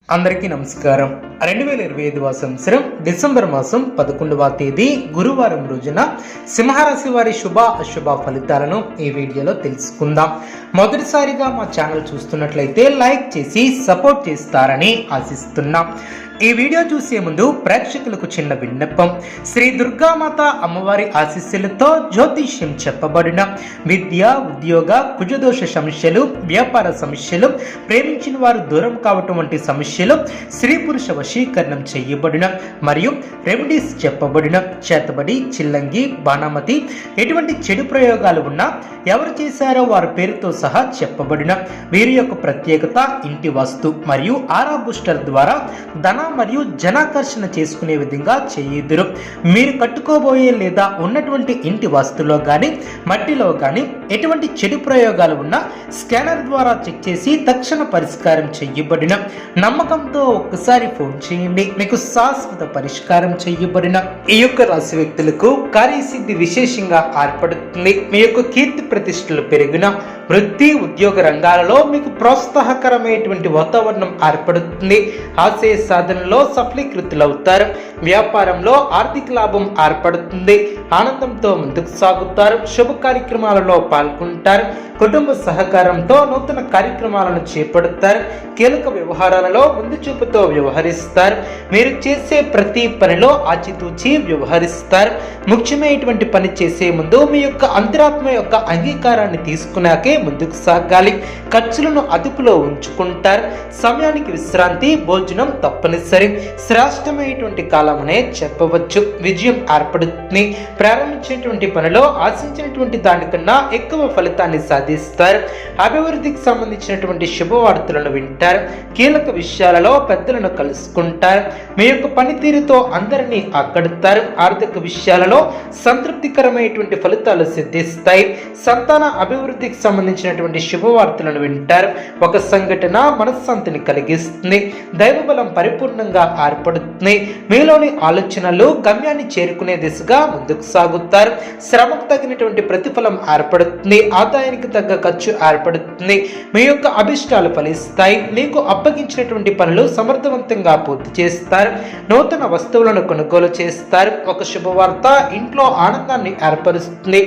అందరికీ నమస్కారం. 2025 సంవత్సరం డిసెంబర్ మాసం 11వ తేదీ గురువారం రోజున సింహరాశి వారి శుభ అశుభ ఫలితాలను ఈ వీడియోలో తెలుసుకుందాం. మొదటిసారిగా మా ఛానల్ చూస్తున్నట్లయితే లైక్ చేసి సపోర్ట్ చేస్తారని ఆశిస్తున్నాం. ఈ వీడియో చూసే ముందు ప్రేక్షకులకు చిన్న విన్నపం. శ్రీ దుర్గామాత అమ్మవారి ఆశీస్సులతో జ్యోతిష్యం చెప్పబడిన విద్య, ఉద్యోగ, కుజదోష సమస్యలు, వ్యాపార సమస్యలు, ప్రేమించిన వారు దూరం కావటం వంటి సమస్యలు, స్త్రీ పురుష వశీకరణం చేయబడిన మరియు రెమెడీస్ చెప్పబడిన చేతబడి, చిల్లంగి, బాణామతి ఎటువంటి చెడు ప్రయోగాలు ఉన్నా ఎవరు చేశారో వారి పేరుతో సహా చెప్పబడిన వీరి యొక్క ప్రత్యేకత ఇంటి వాస్తు మరియు ఆరా బూస్టర్ ద్వారా ధన మరియు జనాకర్షణ చేసుకునే విధంగా చేయుదురు. మీరు కట్టుకోబోయే లేదా ఉన్నటువంటి ఇంటి వాస్తులో కానీ మట్టిలో కానీ ఎటువంటి చెడు ప్రయోగాలు ఉన్నా స్కానర్ ద్వారా చెక్ చేసి తక్షణ పరిష్కారం చేయబడిన నమ్మకంతో ఒక్కసారి ఫోన్ చేయండి, మీకు శాశ్వత పరిష్కారం చేయబడిన. ఈ యొక్క రాశి వ్యక్తులకు కార్యసిద్ధి విశేషంగా ఏర్పడుతుంది. మీ యొక్క కీర్తి ప్రతిష్టలు పెరిగిన వృత్తి ఉద్యోగ రంగాలలో మీకు ప్రోత్సాహకరమైనటువంటి వాతావరణం ఏర్పడుతుంది. ఆశయ సాధనలో సఫలీకృతులవుతారు. వ్యాపారంలో ఆర్థిక లాభం ఏర్పడుతుంది. ఆనందంతో ముందుకు సాగుతారు. శుభ కార్యక్రమాలలో పాల్గొంటారు. కుటుంబ సహకారంతో నూతన కార్యక్రమాలను చేపడతారు. కీలక వ్యవహారాలలో ముందు చూపుతో వ్యవహరిస్తారు. మీరు చేసే ప్రతి పనిలో ఆచితూచి వ్యవహరిస్తారు. ముఖ్యమైనటువంటి పని చేసే ముందు మీ యొక్క అంతరాత్మ యొక్క అంగీకారాన్ని తీసుకున్నాకే ముందుకు సాగాలి. ఖర్చులను అదుపులో ఉంచుకుంటారు. సమయానికి విశ్రాంతి, భోజనం తప్పనిసరి. శ్రేష్టమైనటువంటి కాలమనే చెప్పవచ్చు. విజయం ఏర్పడుతుంది. ప్రారంభించినటువంటి పనిలో ఆశించినటువంటి దానికన్నా ఎక్కువ ఫలితాన్ని సాధిస్తారు. అభివృద్ధికి సంబంధించినటువంటి శుభవార్తలను వింటారు. కీలక విషయాలలో పెద్దలను కలుసుకుంటారు. మీ యొక్క పనితీరుతో అందరినీ ఆకడతారు. ఆర్థిక విషయాలలో సంతృప్తికరమైనటువంటి ఫలితాలు సిద్ధిస్తాయి. సంతాన అభివృద్ధికి సంబంధించినటువంటి శుభవార్తలను వింటారు. ఒక సంఘటన మనశ్శాంతిని కలిగిస్తుంది. దైవబలం పరిపూర్ణంగా ఏర్పడుతుంది. మీలోని ఆలోచనలు గమ్యాన్ని చేరుకునే దిశగా ముందుకు సాగుతారు. శ్రమకు తగినటువంటి ప్రతిఫలం ఏర్పడుతుంది. ఆదాయానికి తగ్గ ఖర్చు ఏర్పడుతుంది. మీ యొక్క అభిష్టాలు ఫలిస్తాయి. మీకు అప్పగించినటువంటి పనులు సమర్థవంతంగా పూర్తి చేస్తారు. నూతన వస్తువులను కొనుగోలు చేస్తారు. ఒక శుభవార్త ఇంట్లో ఆనందాన్ని ఏర్పరుస్తుంది.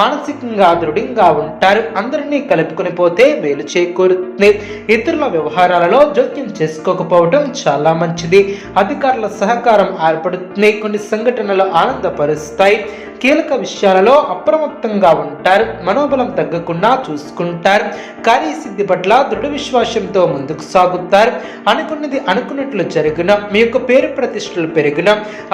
మానసికంగా దృఢంగా ఉంటారు. అందరినీ కలుపుకొని పోతే మేలు చేకూరుతుంది. ఇతరుల వ్యవహారాలలో జోక్యం చేసుకోకపోవడం చాలా మంచిది. అధికారుల సహకారం ఏర్పడుతుంది. కొన్ని సంఘటనలు ఆనందపరుస్తాయి. కీలక విషయాలలో అప్రమత్తంగా ఉంటారు. మనోబలం తగ్గకుండా చూసుకుంటారు. కార్యసిద్ధి పట్ల దృఢ విశ్వాసంతో ముందుకు సాగుతారు. అనుకున్నది అనుకున్నట్లు జరిగిన మీ యొక్క పేరు ప్రతిష్టలు పెరిగిన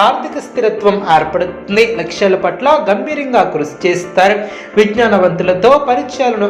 ఆర్థిక స్థిరత్వం ఏర్పడుతుంది. లక్ష్యాల పట్ల గంభీరంగా కృషి చేస్తారు. విజ్ఞానవంతులతో పరిచయాలను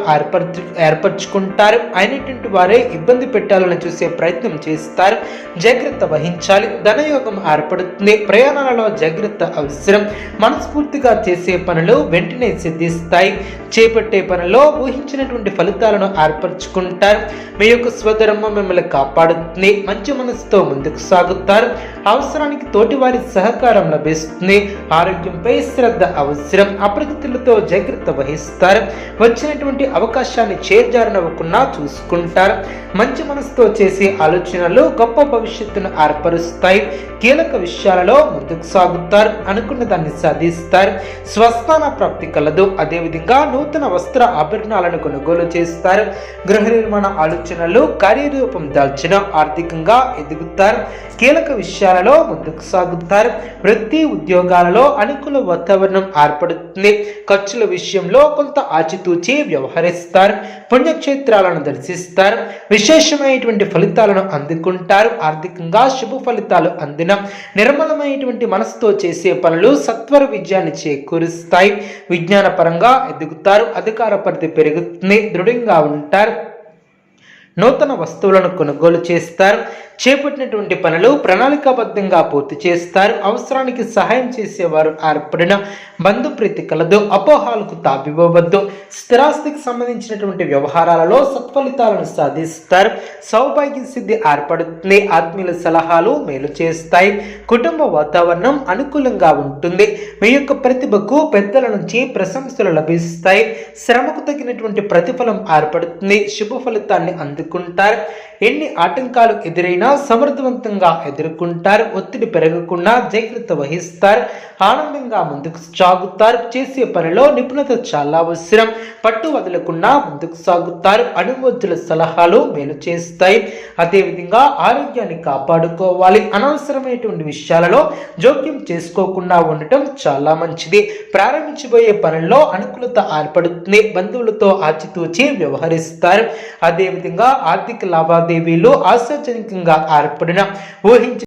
ఏర్పరచుకుంటారు. అయినటువంటి వారే ఇబ్బంది పెట్టాలని చూసే ప్రయత్నం చేస్తారు. జాగ్రత్త వహించాలి. ధనయోగం ఏర్పడుతుంది. ప్రయాణాలలో జాగ్రత్త అవసరం. మనస్ఫూర్తిగా చేసే పనులు వెంటనే సిద్ధిస్తాయి. చేపట్టే పనిలో ఊహించినటువంటి ఫలితాలను ఏర్పరచుకుంటారు. మీ యొక్క స్వధర్మం మిమ్మల్ని కాపాడుతుంది. మంచి మనసుతో ముందుకు సాగుతారు. అవసరానికి తోటివారి సహకారం లభిస్తుంది. ఆరోగ్యంపై శ్రద్ధ అవసరం. అప్రతితులతో జాగ్రత్త వహిస్తారు. వచ్చినటువంటి అవకాశాన్ని చేజారనవ్వకుండా చూసుకుంటారు. మంచి మనసుతో చేసే ఆలోచనలు గొప్ప భవిష్యత్తును ఏర్పరుస్తాయి. కీలక విషయాలలో ముందుకు సాగుతారు. అనుకున్న దాన్ని సాధిస్తారు. స్వస్థాన ప్రాప్తి కలదు. అదేవిధంగా నూతన వస్త్ర ఆభరణాలను కొనుగోలు చేస్తారు. గృహ నిర్మాణ ఆలోచనలు కార్యరూపం దాల్చిన ఆర్థికంగా ఎదుగుతారు. కీలక విషయాలలో ముందుకు సాగుతారు. వృత్తి ఉద్యోగాలలో అనుకూల వాతావరణం ఏర్పడుతుంది. ఖర్చుల విషయంలో కొంత ఆచితూచి వ్యవహరిస్తారు. పుణ్యక్షేత్రాలను దర్శిస్తారు. విశేషమైనటువంటి ఫలితాలను అందుకుంటారు. ఆర్థికంగా శుభ ఫలితాలు అందిన నిర్మలమైనటువంటి మనసుతో చేసే పనులు సత్వర విజయాన్ని చేకూరుస్తాయి. విజ్ఞాన పరంగా ఎదుగుతారు. అధికార పరిధి పెరుగుతుంది. దృఢంగా ఉంటారు. నూతన వస్తువులను కొనుగోలు చేస్తారు. చేపట్టినటువంటి పనులు ప్రణాళికాబద్ధంగా పూర్తి చేస్తారు. అవసరానికి సహాయం చేసేవారు ఏర్పడిన బంధుప్రీతి కలదు. అపోహాలకు తావివ్వవద్దు. స్థిరాస్తికి సంబంధించినటువంటి వ్యవహారాలలో సత్ఫలితాలను సాధిస్తారు. సౌభాగ్య సిద్ధి ఏర్పడుతుంది. ఆత్మీయుల సలహాలు మేలు చేస్తాయి. కుటుంబ వాతావరణం అనుకూలంగా ఉంటుంది. మీ యొక్క ప్రతిభకు పెద్దల నుంచి ప్రశంసలు లభిస్తాయి. శ్రమకు తగినటువంటి ప్రతిఫలం ఏర్పడుతుంది. శుభ ఫలితాన్ని అందుకుంటారు. ఎన్ని ఆటంకాలు ఎదురైనా సవాళ్లనైనా సమర్థవంతంగా ఎదుర్కొంటారు. ఒత్తిడి పెరగకుండా జాగ్రత్త వహిస్తారు. ఆనందంగా ముందుకు సాగుతారు. చేసే పనిలో నిపుణత చాలా అవసరం. పట్టు వదలకుండా ముందుకు సాగుతారు. అనుభవజ్ఞుల సలహాలు మేలు చేస్తాయి. అదేవిధంగా ఆరోగ్యాన్ని కాపాడుకోవాలి. అనవసరమైనటువంటి విషయాలలో జోక్యం చేసుకోకుండా ఉండటం చాలా మంచిది. ప్రారంభించబోయే పనుల్లో అనుకూలత ఏర్పడుతుంది. బంధువులతో ఆచితూచి వ్యవహరిస్తారు. అదేవిధంగా ఆర్థిక లావాదేవీలు ఆశాజనకంగా ఏర్పడిన ఊహించిన